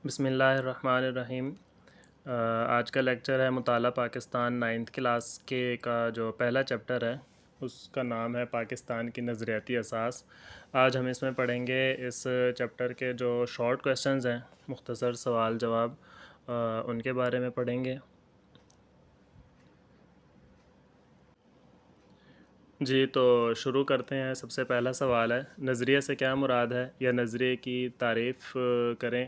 بسم اللہ الرحمن الرحیم۔ آج کا لیکچر ہے مطالعہ پاکستان 9th کلاس کا جو پہلا چیپٹر ہے اس کا نام ہے پاکستان کی نظریاتی اساس۔ آج ہم اس میں پڑھیں گے اس چیپٹر کے جو شارٹ کویسچنز ہیں، مختصر سوال جواب، ان کے بارے میں پڑھیں گے۔ جی تو شروع کرتے ہیں۔ سب سے پہلا سوال ہے، نظریے سے کیا مراد ہے، یا نظریے کی تعریف کریں۔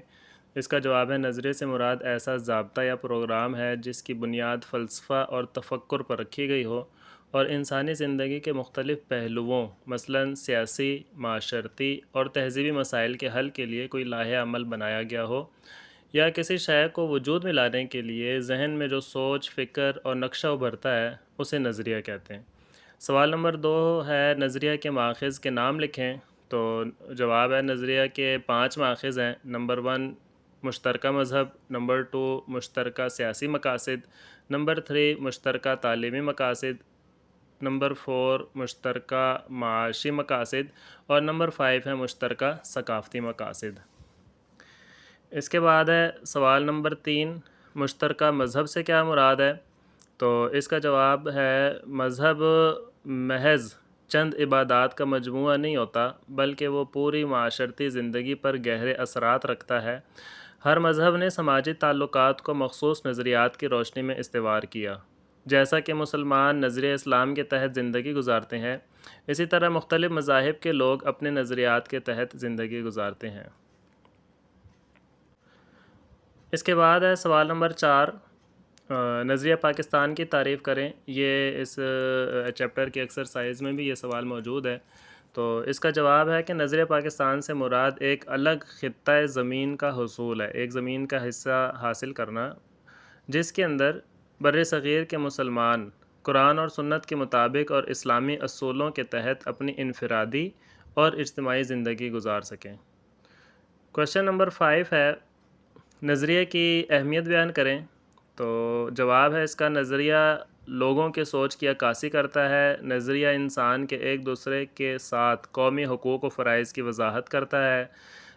اس کا جواب ہے، نظریے سے مراد ایسا ضابطہ یا پروگرام ہے جس کی بنیاد فلسفہ اور تفکر پر رکھی گئی ہو اور انسانی زندگی کے مختلف پہلوؤں مثلاً سیاسی، معاشرتی اور تہذیبی مسائل کے حل کے لیے کوئی لاہ عمل بنایا گیا ہو، یا کسی شے کو وجود میں لانے کے لیے ذہن میں جو سوچ، فکر اور نقشہ ابھرتا ہے اسے نظریہ کہتے ہیں۔ سوال نمبر 2 ہے، نظریہ کے ماخذ کے نام لکھیں۔ تو جواب ہے، نظریہ کے 5 ماخذ ہیں۔ نمبر 1 مشترکہ مذہب، نمبر 2 مشترکہ سیاسی مقاصد، نمبر 3 مشترکہ تعلیمی مقاصد، نمبر 4 مشترکہ معاشی مقاصد، اور نمبر 5 ہے مشترکہ ثقافتی مقاصد۔ اس کے بعد ہے سوال نمبر 3، مشترکہ مذہب سے کیا مراد ہے؟ تو اس کا جواب ہے، مذہب محض چند عبادات کا مجموعہ نہیں ہوتا، بلکہ وہ پوری معاشرتی زندگی پر گہرے اثرات رکھتا ہے۔ ہر مذہب نے سماجی تعلقات کو مخصوص نظریات کی روشنی میں استوار کیا۔ جیسا کہ مسلمان نظریہ اسلام کے تحت زندگی گزارتے ہیں، اسی طرح مختلف مذاہب کے لوگ اپنے نظریات کے تحت زندگی گزارتے ہیں۔ اس کے بعد ہے سوال نمبر 4، نظریہ پاکستان کی تعریف کریں۔ یہ اس چیپٹر کی ایکسرسائز میں بھی یہ سوال موجود ہے۔ تو اس کا جواب ہے کہ نظریہ پاکستان سے مراد ایک الگ خطۂ زمین کا حصول ہے، ایک زمین کا حصہ حاصل کرنا جس کے اندر بر صغیر کے مسلمان قرآن اور سنت کے مطابق اور اسلامی اصولوں کے تحت اپنی انفرادی اور اجتماعی زندگی گزار سکیں۔ کویشچن نمبر 5 ہے، نظریے کی اہمیت بیان کریں۔ تو جواب ہے اس کا، نظریہ لوگوں کے سوچ کی عکاسی کرتا ہے۔ نظریہ انسان کے ایک دوسرے کے ساتھ قومی حقوق و فرائض کی وضاحت کرتا ہے۔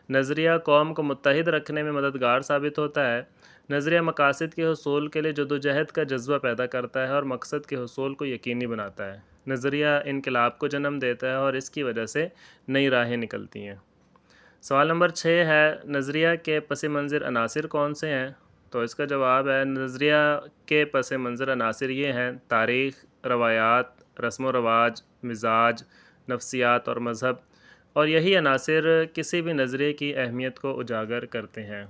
نظریہ قوم کو متحد رکھنے میں مددگار ثابت ہوتا ہے۔ نظریہ مقاصد کے حصول کے لیے جدوجہد کا جذبہ پیدا کرتا ہے اور مقصد کے حصول کو یقینی بناتا ہے۔ نظریہ انقلاب کو جنم دیتا ہے اور اس کی وجہ سے نئی راہیں نکلتی ہیں۔ سوال نمبر 6 ہے، نظریہ کے پس منظر عناصر کون سے ہیں؟ تو اس کا جواب ہے، نظریہ کے پس منظر عناصر یہ ہیں: تاریخ، روایات، رسم و رواج، مزاج، نفسیات اور مذہب، اور یہی عناصر کسی بھی نظریے کی اہمیت کو اجاگر کرتے ہیں۔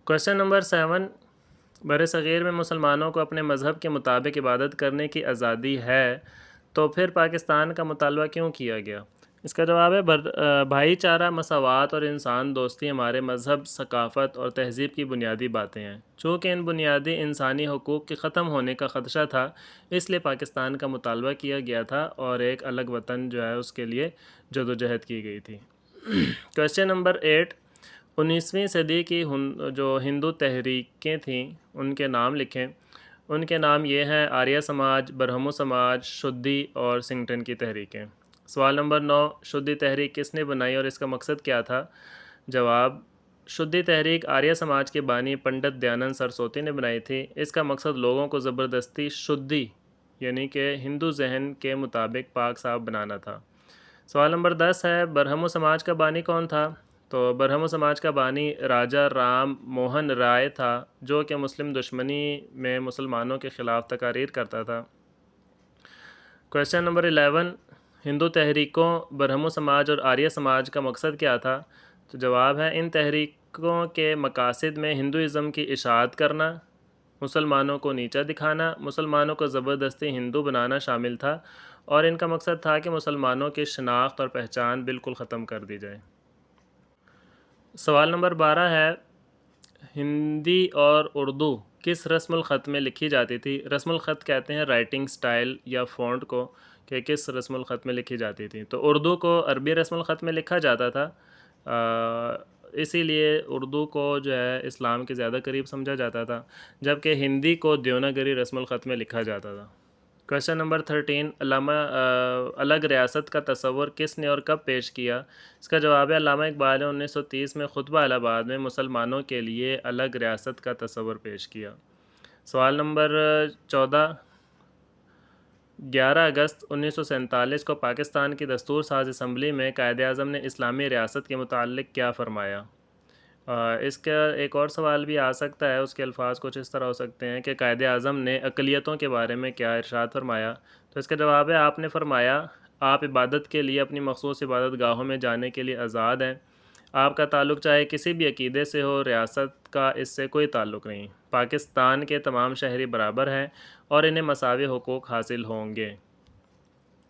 کویشچن نمبر 7، بر صغیر میں مسلمانوں کو اپنے مذہب کے مطابق عبادت کرنے کی آزادی ہے، تو پھر پاکستان کا مطالبہ کیوں کیا گیا؟ اس کا جواب ہے، بھائی چارہ، مساوات اور انسان دوستی ہمارے مذہب، ثقافت اور تہذیب کی بنیادی باتیں ہیں۔ چونکہ ان بنیادی انسانی حقوق کے ختم ہونے کا خدشہ تھا، اس لیے پاکستان کا مطالبہ کیا گیا تھا اور ایک الگ وطن جو ہے اس کے لیے جدوجہد کی گئی تھی۔ کویشچن نمبر 8، 19ویں صدی کی جو ہندو تحریکیں تھیں ان کے نام لکھیں۔ ان کے نام یہ ہیں: آریہ سماج، برہمو سماج، شدی اور سنگٹن کی تحریکیں۔ سوال نمبر 9، شدی تحریک کس نے بنائی اور اس کا مقصد کیا تھا؟ جواب، شدی تحریک آریہ سماج کے بانی پنڈت دیانند سرسوتی نے بنائی تھی۔ اس کا مقصد لوگوں کو زبردستی شدی یعنی کہ ہندو ذہن کے مطابق پاک صاف بنانا تھا۔ سوال نمبر 10 ہے، برہمو سماج کا بانی کون تھا؟ تو برہمو سماج کا بانی راجا رام موہن رائے تھا، جو کہ مسلم دشمنی میں مسلمانوں کے خلاف تقاریر کرتا تھا۔ کویشچن نمبر 11، ہندو تحریکوں برہمو سماج اور آریہ سماج کا مقصد کیا تھا؟ تو جواب ہے، ان تحریکوں کے مقاصد میں ہندوازم کی اشاعت کرنا، مسلمانوں کو نیچا دکھانا، مسلمانوں کو زبردستی ہندو بنانا شامل تھا، اور ان کا مقصد تھا کہ مسلمانوں کی شناخت اور پہچان بالکل ختم کر دی جائے۔ سوال نمبر 12 ہے، ہندی اور اردو کس رسم الخط میں لکھی جاتی تھی؟ رسم الخط کہتے ہیں رائٹنگ سٹائل یا فونٹ کو، کہ کس رسم الخط میں لکھی جاتی تھی۔ تو اردو کو عربی رسم الخط میں لکھا جاتا تھا، اسی لیے اردو کو جو ہے اسلام کے زیادہ قریب سمجھا جاتا تھا، جبکہ ہندی کو دیوناگری رسم الخط میں لکھا جاتا تھا۔ کویشچن نمبر 13، علامہ الگ ریاست کا تصور کس نے اور کب پیش کیا؟ اس کا جواب ہے علامہ اقبال نے 1930 میں خطبہ الہ آباد میں مسلمانوں کے لیے الگ ریاست کا تصور پیش کیا۔ سوال نمبر 14، 11 اگست 1947 کو پاکستان کی دستور ساز اسمبلی میں قائد اعظم نے اسلامی ریاست کے متعلق کیا فرمایا؟ اس کا ایک اور سوال بھی آ سکتا ہے، اس کے الفاظ کچھ اس طرح ہو سکتے ہیں کہ قائد اعظم نے اقلیتوں کے بارے میں کیا ارشاد فرمایا؟ تو اس کا جواب ہے آپ نے فرمایا آپ عبادت کے لیے اپنی مخصوص عبادت گاہوں میں جانے کے لیے آزاد ہیں، آپ کا تعلق چاہے کسی بھی عقیدے سے ہو، ریاست کا اس سے کوئی تعلق نہیں، پاکستان کے تمام شہری برابر ہیں اور انہیں مساوی حقوق حاصل ہوں گے۔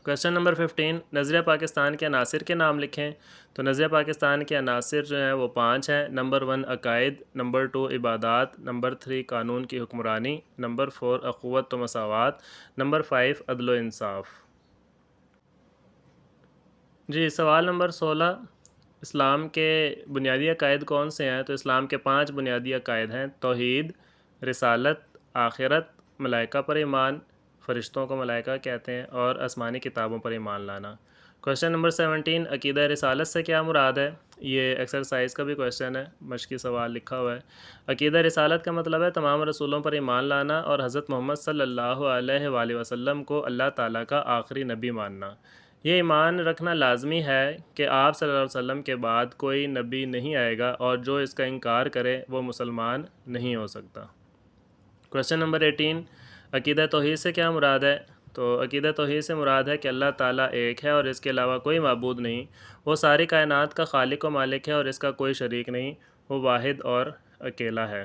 کویشچن نمبر 15، نظریہ پاکستان کے عناصر کے نام لکھیں۔ تو نظریہ پاکستان کے عناصر جو ہیں وہ 5 ہیں۔ نمبر 1 عقائد، نمبر 2 عبادات، نمبر 3 قانون کی حکمرانی، نمبر 4 اخوت و مساوات، نمبر 5 عدل و انصاف۔ جی سوال نمبر 16، اسلام کے بنیادی عقائد کون سے ہیں؟ تو اسلام کے 5 بنیادی عقائد ہیں: توحید، رسالت، آخرت، ملائکہ پر ایمان، فرشتوں کو ملائکہ کہتے ہیں، اور آسمانی کتابوں پر ایمان لانا۔ کویشچن نمبر 17، عقیدہ رسالت سے کیا مراد ہے؟ یہ ایکسرسائز کا بھی کویشچن ہے، مشقی سوال لکھا ہوا ہے۔ عقیدہ رسالت کا مطلب ہے تمام رسولوں پر ایمان لانا اور حضرت محمد صلی اللہ علیہ وآلہ وسلم کو اللہ تعالیٰ کا آخری نبی ماننا۔ یہ ایمان رکھنا لازمی ہے کہ آپ صلی اللہ علیہ وسلم کے بعد کوئی نبی نہیں آئے گا، اور جو اس کا انکار کرے وہ مسلمان نہیں ہو سکتا۔ کویشچن نمبر 18، عقیدہ توحید سے کیا مراد ہے؟ تو عقیدہ توحید سے مراد ہے کہ اللہ تعالیٰ ایک ہے اور اس کے علاوہ کوئی معبود نہیں، وہ ساری کائنات کا خالق و مالک ہے اور اس کا کوئی شریک نہیں، وہ واحد اور اکیلا ہے۔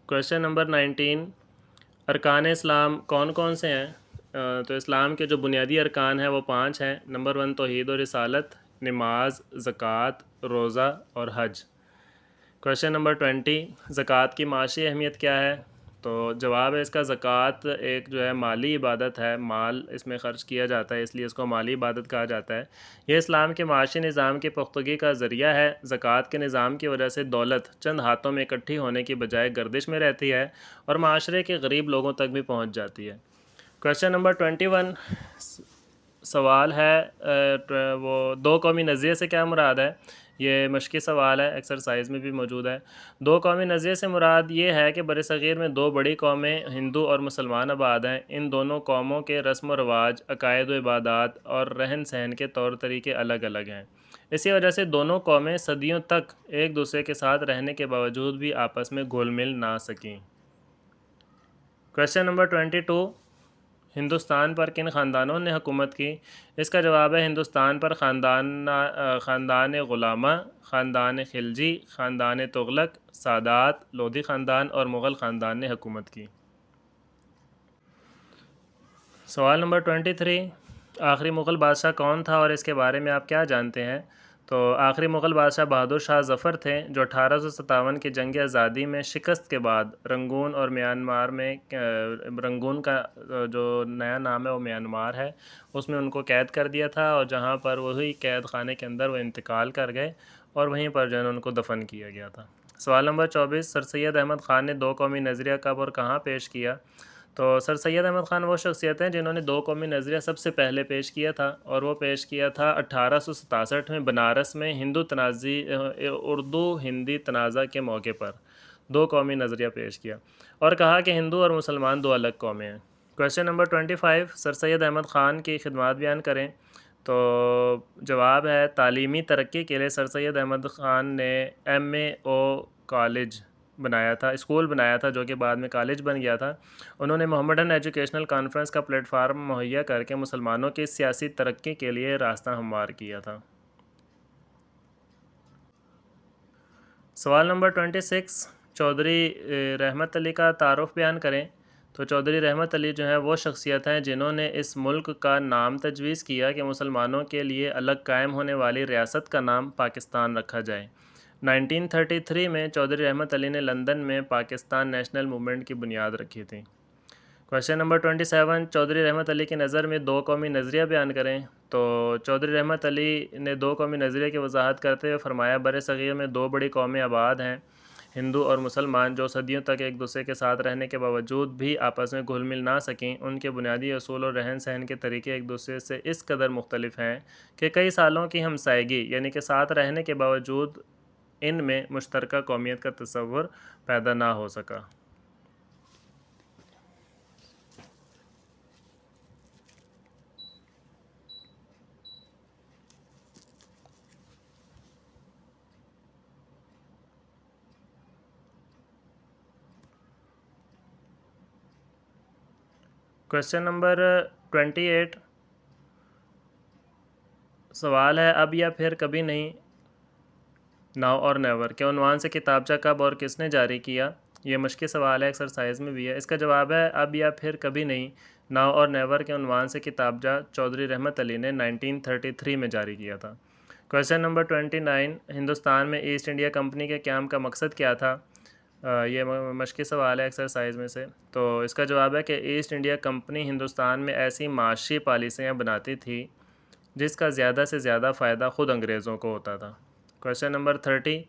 کویشچن نمبر 19، ارکان اسلام کون کون سے ہیں؟ تو اسلام کے جو بنیادی ارکان ہیں وہ 5 ہیں۔ نمبر 1 توحید و رسالت، نماز، زکوٰۃ، روزہ اور حج۔ کویشچن نمبر 20، زکوٰۃ کی معاشی اہمیت کیا ہے؟ تو جواب ہے اس کا زکوٰۃ ایک جو ہے مالی عبادت ہے، مال اس میں خرچ کیا جاتا ہے، اس لیے اس کو مالی عبادت کہا جاتا ہے۔ یہ اسلام کے معاشی نظام کی پختگی کا ذریعہ ہے۔ زکوٰۃ کے نظام کی وجہ سے دولت چند ہاتھوں میں اکٹھی ہونے کی بجائے گردش میں رہتی ہے اور معاشرے کے غریب لوگوں تک بھی پہنچ جاتی ہے۔ کویشچن نمبر 21 سوال ہے وہ 2 قومی نظریے سے کیا مراد ہے؟ یہ مشقی سوال ہے، ایکسرسائز میں بھی موجود ہے۔ 2 قومی نظریے سے مراد یہ ہے کہ برصغیر میں 2 بڑی قومیں ہندو اور مسلمان آباد ہیں۔ ان دونوں قوموں کے رسم و رواج، عقائد و عبادات اور رہن سہن کے طور طریقے الگ الگ ہیں، اسی وجہ سے دونوں قومیں صدیوں تک ایک دوسرے کے ساتھ رہنے کے باوجود بھی آپس میں گھل مل نہ سکیں۔ کویشچن نمبر 22، ہندوستان پر کن خاندانوں نے حکومت کی؟ اس کا جواب ہے ہندوستان پر خاندان غلامہ، خاندان خلجی، خاندان تغلق، سادات، لودھی خاندان اور مغل خاندان نے حکومت کی۔ سوال نمبر 23، آخری مغل بادشاہ کون تھا اور اس کے بارے میں آپ کیا جانتے ہیں؟ تو آخری مغل بادشاہ بہادر شاہ ظفر تھے، جو 1857 کی جنگ آزادی میں شکست کے بعد رنگون اور میانمار میں رنگون کا جو نیا نام ہے وہ میانمار ہے، اس میں ان کو قید کر دیا تھا، اور جہاں پر وہی قید خانے کے اندر وہ انتقال کر گئے اور وہیں پر جو ہے ان کو دفن کیا گیا تھا۔ سوال نمبر 24، سر سید احمد خان نے 2 قومی نظریہ کب اور کہاں پیش کیا؟ تو سر سید احمد خان وہ شخصیت ہیں جنہوں نے 2 قومی نظریہ سب سے پہلے پیش کیا تھا، اور وہ پیش کیا تھا 1867 میں بنارس میں اردو ہندی تنازع کے موقع پر 2 قومی نظریہ پیش کیا اور کہا کہ ہندو اور مسلمان 2 الگ قومیں ہیں۔ کویشچن نمبر 25، سر سید احمد خان کی خدمات بیان کریں۔ تو جواب ہے تعلیمی ترقی کے لیے سر سید احمد خان نے MAO کالج بنایا تھا، اسکول بنایا تھا جو کہ بعد میں کالج بن گیا تھا۔ انہوں نے محمڈن ایجوکیشنل کانفرنس کا پلیٹ فارم مہیا کر کے مسلمانوں کی سیاسی ترقی کے لیے راستہ ہموار کیا تھا۔ سوال نمبر 26، چودھری رحمت علی کا تعارف بیان کریں۔ تو چودھری رحمت علی جو ہیں وہ شخصیت ہیں جنہوں نے اس ملک کا نام تجویز کیا کہ مسلمانوں کے لیے الگ قائم ہونے والی ریاست کا نام پاکستان رکھا جائے۔ 1933 میں چودھری رحمت علی نے لندن میں پاکستان نیشنل موومنٹ کی بنیاد رکھی تھی۔ کویشچن نمبر 27، چودھری رحمت علی کی نظر میں 2 قومی نظریہ بیان کریں۔ تو چودھری رحمت علی نے 2 قومی نظریے کی وضاحت کرتے ہوئے فرمایا برصغیر میں 2 بڑی قومیں آباد ہیں، ہندو اور مسلمان جو صدیوں تک ایک دوسرے کے ساتھ رہنے کے باوجود بھی آپس میں گھل مل نہ سکیں، ان کے بنیادی اصول اور رہن سہن کے طریقے ایک دوسرے سے اس قدر مختلف ہیں کہ کئی سالوں کی ہمسائیگی یعنی کہ ساتھ رہنے کے باوجود ان میں مشترکہ قومیت کا تصور پیدا نہ ہو سکا۔ کویشچن نمبر 28 سوال ہے اب یا پھر کبھی نہیں، ناؤ اور نیور کے عنوان سے کتابچہ کب اور کس نے جاری کیا؟ یہ مشقی سوال ہے، ایکسرسائز میں بھی ہے۔ اس کا جواب ہے اب یا پھر کبھی نہیں، ناؤ اور نیور کے عنوان سے کتابچہ چودھری رحمت علی نے 1933 میں جاری کیا تھا۔ کویشچن نمبر 29 ہندوستان میں ایسٹ انڈیا کمپنی کے قیام کا مقصد کیا تھا؟ یہ مشقی سوال ہے ایکسرسائز میں سے۔ تو اس کا جواب ہے کہ ایسٹ انڈیا کمپنی ہندوستان میں ایسی معاشی پالیسیاں بناتی تھی جس کا زیادہ سے زیادہ فائدہ خود انگریزوں کو ہوتا تھا۔ کویشچن نمبر 30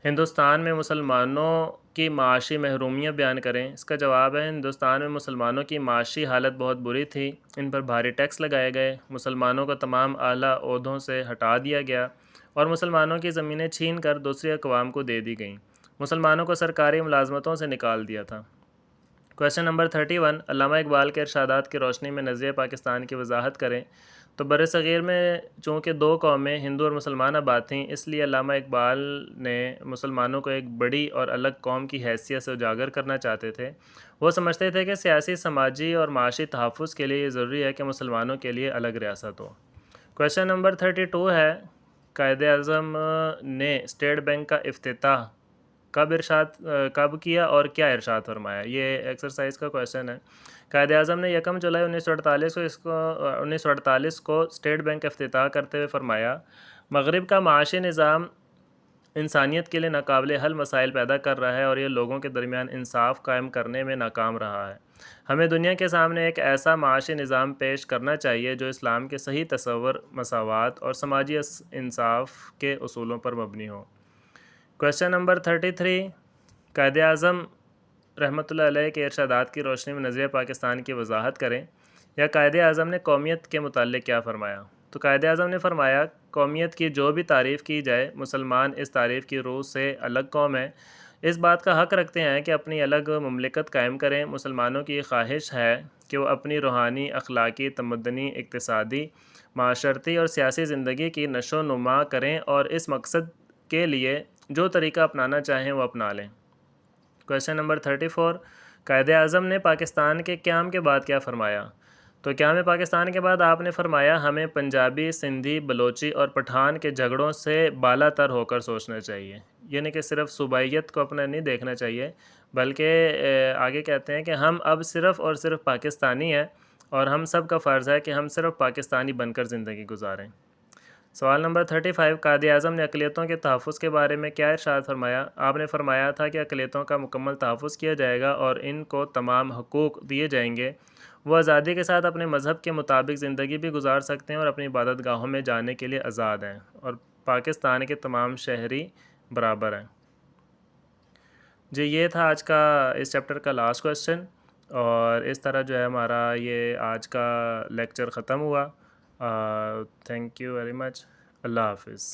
ہندوستان میں مسلمانوں کی معاشی محرومیاں بیان کریں۔ اس کا جواب ہے ہندوستان میں مسلمانوں کی معاشی حالت بہت بری تھی، ان پر بھاری ٹیکس لگائے گئے، مسلمانوں کو تمام اعلیٰ عہدوں سے ہٹا دیا گیا اور مسلمانوں کی زمینیں چھین کر دوسری اقوام کو دے دی گئیں، مسلمانوں کو سرکاری ملازمتوں سے نکال دیا تھا۔ کویشچن نمبر 31 علامہ اقبال کے ارشادات کی روشنی میں نظریہ پاکستان کی وضاحت کریں۔ تو بر صغیر میں چونکہ دو قومیں ہندو اور مسلمان آباد تھیں، اس لیے علامہ اقبال نے مسلمانوں کو ایک بڑی اور الگ قوم کی حیثیت سے اجاگر کرنا چاہتے تھے۔ وہ سمجھتے تھے کہ سیاسی، سماجی اور معاشی تحفظ کے لیے یہ ضروری ہے کہ مسلمانوں کے لیے الگ ریاست ہو۔ کویشچن نمبر 32 ہے قائد اعظم نے اسٹیٹ بینک کا افتتاح کب کیا اور کیا ارشاد فرمایا؟ یہ ایکسرسائز کا کویشچن ہے۔ قائد اعظم نے 1 جولائی 1948 کو اسٹیٹ بینک افتتاح کرتے ہوئے فرمایا، مغرب کا معاشی نظام انسانیت کے لیے ناقابل حل مسائل پیدا کر رہا ہے اور یہ لوگوں کے درمیان انصاف قائم کرنے میں ناکام رہا ہے۔ ہمیں دنیا کے سامنے ایک ایسا معاشی نظام پیش کرنا چاہیے جو اسلام کے صحیح تصور، مساوات اور سماجی انصاف کے اصولوں پر مبنی ہو۔ کویشچن نمبر 33 قائد اعظم رحمۃ اللہ علیہ کے ارشادات کی روشنی میں نظریہ پاکستان کی وضاحت کریں۔ یا قائد اعظم نے قومیت کے متعلق کیا فرمایا؟ تو قائد اعظم نے فرمایا، قومیت کی جو بھی تعریف کی جائے، مسلمان اس تعریف کی روح سے الگ قوم ہے، اس بات کا حق رکھتے ہیں کہ اپنی الگ مملکت قائم کریں۔ مسلمانوں کی یہ خواہش ہے کہ وہ اپنی روحانی، اخلاقی، تمدنی، اقتصادی، معاشرتی اور سیاسی زندگی کی نشو و نما کریں اور اس مقصد کے لیے جو طریقہ اپنانا چاہیں وہ اپنا لیں۔ کویشچن نمبر 34 قائد اعظم نے پاکستان کے قیام کے بعد کیا فرمایا؟ تو قیام پاکستان کے بعد آپ نے فرمایا، ہمیں پنجابی، سندھی، بلوچی اور پٹھان کے جھگڑوں سے بالا تر ہو کر سوچنا چاہیے، یعنی کہ صرف صوبائیت کو اپنا نہیں دیکھنا چاہیے، بلکہ آگے کہتے ہیں کہ ہم اب صرف اور صرف پاکستانی ہیں اور ہم سب کا فرض ہے کہ ہم صرف پاکستانی بن کر زندگی گزاریں۔ سوال نمبر 35 قائد اعظم نے اقلیتوں کے تحفظ کے بارے میں کیا ارشاد فرمایا؟ آپ نے فرمایا تھا کہ اقلیتوں کا مکمل تحفظ کیا جائے گا اور ان کو تمام حقوق دیے جائیں گے، وہ آزادی کے ساتھ اپنے مذہب کے مطابق زندگی بھی گزار سکتے ہیں اور اپنی عبادت گاہوں میں جانے کے لیے آزاد ہیں اور پاکستان کے تمام شہری برابر ہیں۔ جی یہ تھا آج کا اس چیپٹر کا لاسٹ کویشچن، اور اس طرح جو ہے ہمارا یہ آج کا لیکچر ختم ہوا۔ Thank you very much. اللہ حافظ۔